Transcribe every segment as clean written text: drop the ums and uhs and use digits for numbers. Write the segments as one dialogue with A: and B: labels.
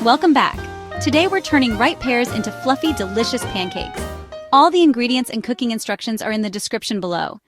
A: Welcome back. Today we're turning ripe pears into fluffy, delicious pancakes. All the ingredients and cooking instructions are in the description below.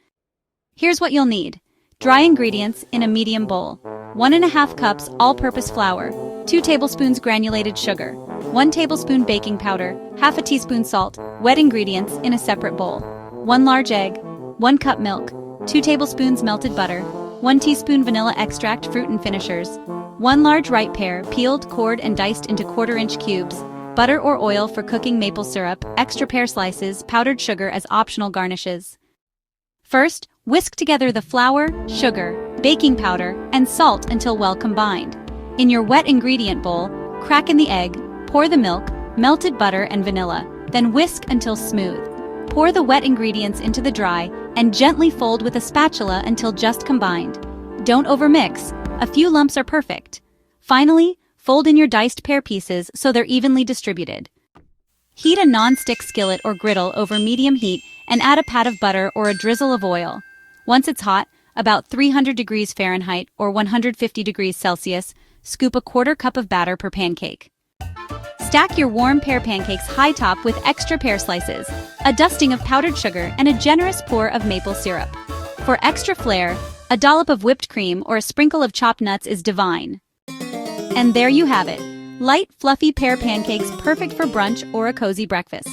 A: Here's what you'll need. Dry ingredients in a medium bowl. 1½ cups all-purpose flour, 2 tablespoons granulated sugar, 1 tablespoon baking powder, half a teaspoon salt. Wet ingredients in a separate bowl. 1 large egg, 1 cup milk, 2 tablespoons melted butter, 1 teaspoon vanilla extract, fruit and finishers, 1 large ripe pear, peeled, cored, and diced into 1/4-inch cubes, butter or oil for cooking, maple syrup, extra pear slices, powdered sugar as optional garnishes. First, whisk together the flour, sugar, baking powder, and salt until well combined. In your wet ingredient bowl, crack in the egg, pour the milk, melted butter, and vanilla, then whisk until smooth. Pour the wet ingredients into the dry, and gently fold with a spatula until just combined. Don't overmix. A few lumps are perfect. Finally, fold in your diced pear pieces so they're evenly distributed. Heat a non-stick skillet or griddle over medium heat and add a pat of butter or a drizzle of oil. Once it's hot, about 300 degrees Fahrenheit or 150 degrees Celsius, scoop a 1/4 cup of batter per pancake. Stack your warm pear pancakes high top with extra pear slices, a dusting of powdered sugar, and a generous pour of maple syrup. For extra flair, a dollop of whipped cream or a sprinkle of chopped nuts is divine. And there you have it. Light, fluffy pear pancakes perfect for brunch or a cozy breakfast.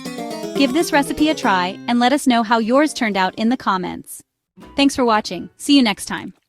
A: Give this recipe a try and let us know how yours turned out in the comments. Thanks for watching. See you next time.